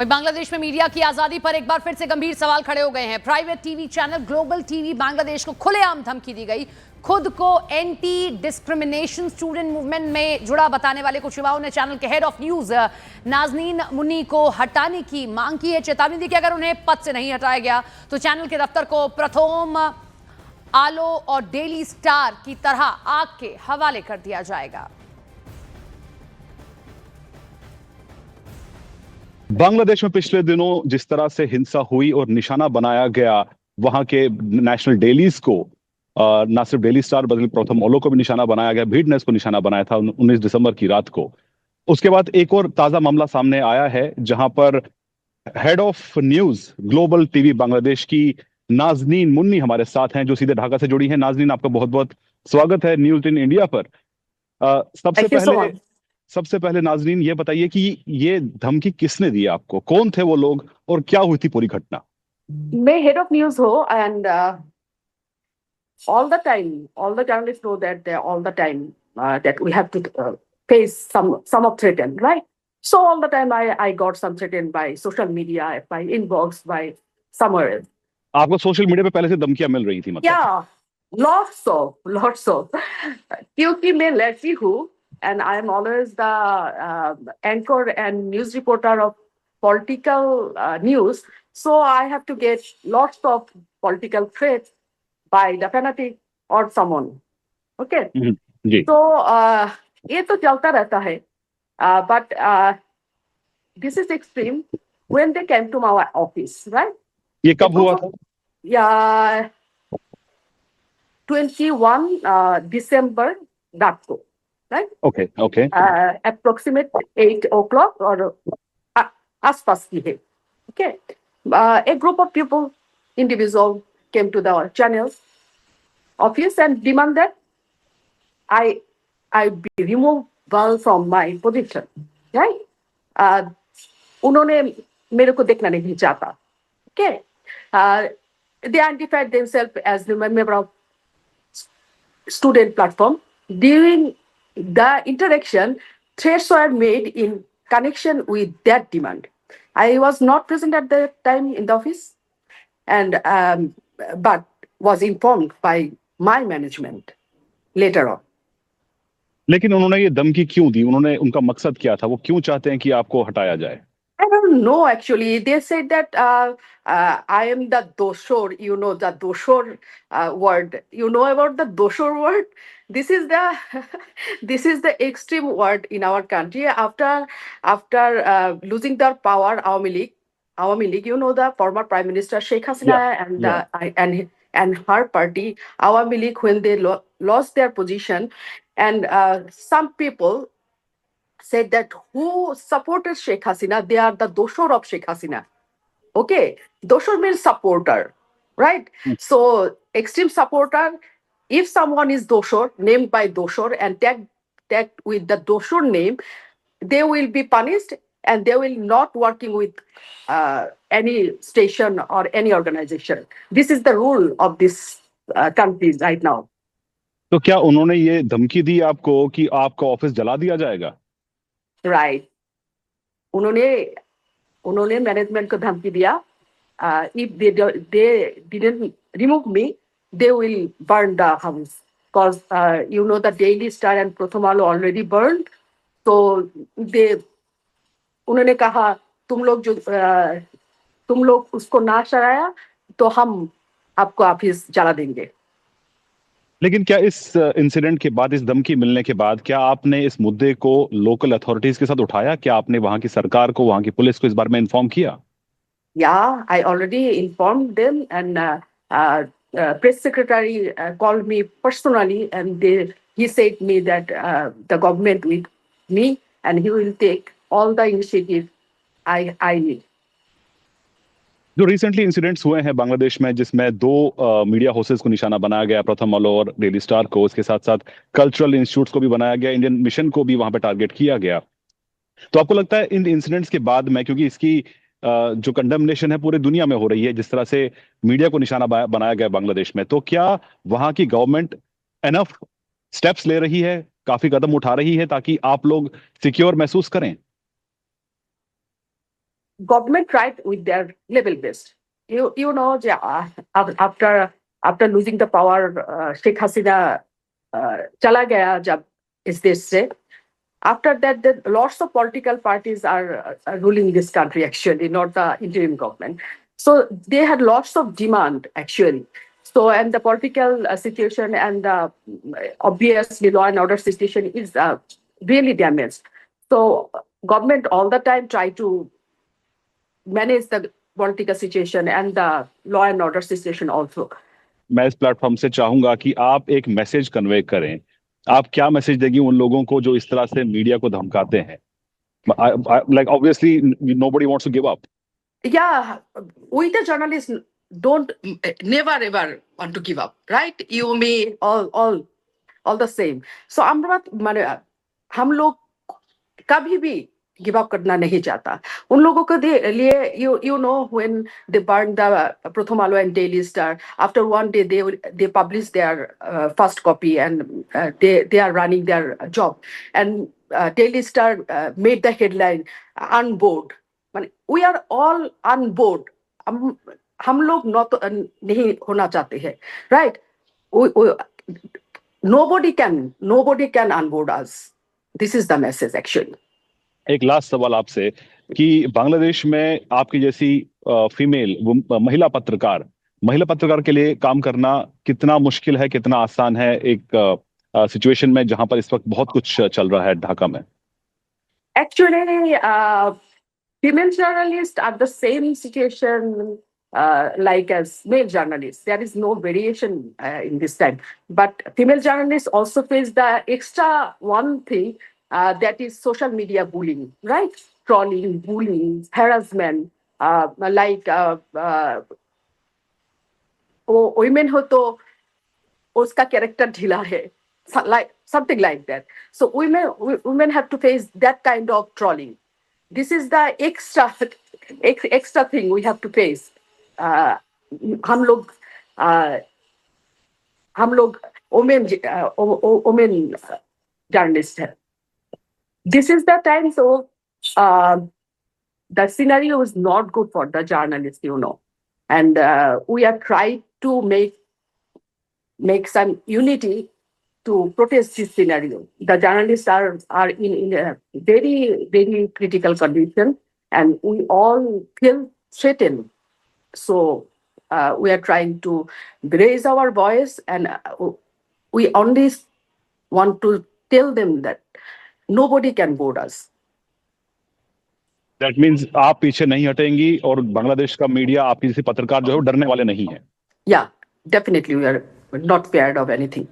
बांग्लादेश में मीडिया की आजादी पर एक बार फिर से गंभीर सवाल खड़े हो गए हैं। Private TV channel global TV Bangladesh को खुलेआम धमकी दी गई। खुद को एंटी डिस्क्रिमिनेशन स्टूडेंट मूवमेंट में जुड़ा बताने वाले कुछ युवाओं ने चैनल के head of news Nazneen Munni को हटाने की मांग की है। चेतावनी दी कि अगर उन्हें पद से नहीं हटाया गया तो चैनल के दफ्तर को प्रथम, आलो और डेली स्टार की तरह आग के हवाले कर दिया जाएगा। बांग्लादेश में पिछले दिनों जिस तरह से हिंसा हुई और निशाना बनाया गया वहां के नेशनल डेलीज को, ना सिर्फ डेली स्टार बल्कि प्रथम ओलो को भी निशाना बनाया गया, भीड़ ने इसको निशाना बनाया था 19 दिसंबर की रात को। उसके बाद एक और ताजा मामला सामने आया है जहां पर head of news global TV Bangladesh की नाजनीन मुन्नी हमारे साथ हैं, जो सीधे ढाका से जुड़ी हैं। नाजनीन, आपका बहुत बहुत स्वागत है न्यूज इन इंडिया पर। सबसे पहले नाजरीन ये बताइए कि ये धमकी किसने दी आपको, कौन थे वो लोग और क्या हुई थी पूरी घटना? मैं हेड ऑफ न्यूज हूँ and all the the journalists know that all the time that we have to face some of threaten, right? So all the time I got some threatened by social media, by inbox, by somewhere else. आपको social media पे पहले से धमकियां मिल रही थी मतलब? Yeah, lots of क्योंकि मैं लड़की हूँ and I am always the anchor and news reporter of political news. So I have to get lots of political threats by the fanatic or someone. Okay. So ये तो चलता रहता है. But this is extreme when they came to my office, right? ये कब हुआ था? Yeah, 21 December रात को. Right? Okay. Approximate 8 o'clock or आसपास की है. Okay. A group of people, individual, came to the channel office and demanded I be removed from my position. Right? उन्होंने मेरे को देखना नहीं चाहता. Okay. They identified themselves as the member of student platform. During the interaction, threats were made in connection with that demand. I was not present at that time in the office, and but was informed by my management later on. लेकिन उन्होंने ये धमकी क्यों दी? उनका मकसद क्या था? वो क्यों चाहते हैं कि आपको हटाया जाए? I don't know actually. They said that I am the doshor. You know the doshor word. You know about the doshor word? This is the extreme word in our country. After losing their power, Awami League, you know, the former Prime Minister Sheikh Hasina and her party, Awami League, when they lost their position, and some people said that who supported Sheikh Hasina, they are the doshor of Sheikh Hasina. Okay, doshor means supporter, right? So extreme supporter, if someone is doshor, named by doshor and tagged with the doshor name, they will be punished and they will not working with any station or any organization. This is the rule of this country right now. तो क्या उन्होंने ये धमकी दी आपको कि आपका office जला दिया जाएगा? Right. उन्होंने मैनेजमेंट को धमकी दिया. If they didn't remove me, they will burn the house. Because you know the Daily Star and Pratham Alo already burned. So उन्होंने कहा तुम लोग उसको ना चलाया तो हम आपको ऑफिस जला देंगे. लेकिन क्या इस इंसिडेंट के बाद, इस धमकी मिलने के बाद, क्या आपने इस मुद्दे को लोकल अथॉरिटीज के साथ उठाया? क्या आपने वहां की सरकार को, वहां की पुलिस को इस बारे में इन्फॉर्म किया? Yeah, I already informed them and press secretary called me personally and he said me that the government with me and he will take all the initiative I need. जो recently incidents हुए हैं बांग्लादेश में, जिसमें दो media houses को निशाना बनाया गया, प्रथम आलो और डेली स्टार को, इसके साथ साथ कल्चरल इंस्टीट्यूट्स को भी बनाया गया, इंडियन मिशन को भी वहां पे टारगेट किया गया, तो आपको लगता है इन इंसिडेंट्स के बाद में, क्योंकि इसकी जो कंडेमनेशन है पूरी दुनिया में हो रही है, जिस तरह से मीडिया को निशाना बनाया गया बांग्लादेश में, तो क्या वहां की गवर्नमेंट एनफ स्टेप्स ले रही है, काफी कदम उठा रही है ताकि आप लोग सिक्योर महसूस करें? government tried with their level best. You know, after losing the power, Sheikh Hasina chala gaya jab is this se. After that, lots of political parties are ruling this country, actually, not the interim government. So they had lots of demand, actually. So, and the political situation and obviously law and order situation is really damaged. So government all the time try to manage the political situation and the law and order situation also. मैं इस platform से चाहूंगा कि आप एक message convey करें। आप क्या मैसेज देंगी उन लोगों को जो इस तरह से मीडिया को धमकाते हैं? Like obviously nobody wants to give up. Yeah, we the journalists don't never ever want to give up, right? You, me, all the same. So हम लोग कभी भी give up करना नहीं चाहता। उन लोगों के लिए you know when they burned the Pratham Alo and Daily Star, after one day they published their first copy and they are running their job, and Daily Star made the headline unboard. We are all unboard. हम लोग नहीं होना चाहते हैं, right? Nobody can unboard us. This is the message actually. एक last सवाल आपसे कि बांग्लादेश में आपकी जैसी महिला पत्रकार के लिए काम करना कितना मुश्किल है, कितना आसान है एक सिचुएशन में जहां पर इस वक्त बहुत कुछ चल रहा है ढाका में? Actually, female journalists are the same situation like as male journalists. There is no variation in this time. But female journalists also face the extra one thing that is social media bullying, right? Trolling, bullying, harassment, like women हो तो उसका character ढीला है, like something like that. So women have to face that kind of trolling. This is the extra thing we have to face. हम लोग women journalists हैं. This is the time, so the scenario is not good for the journalists, you know, and we have tried to make some unity to protest this scenario. The journalists are in a very, very critical condition, and we all feel threatened. So we are trying to raise our voice, and we only want to tell them that nobody can board us. That means आप पीछे नहीं हटेंगी और बांग्लादेश का media आपकी जैसे पत्रकार जो है वो डरने वाले नहीं है। Yeah, definitely we are not scared of anything.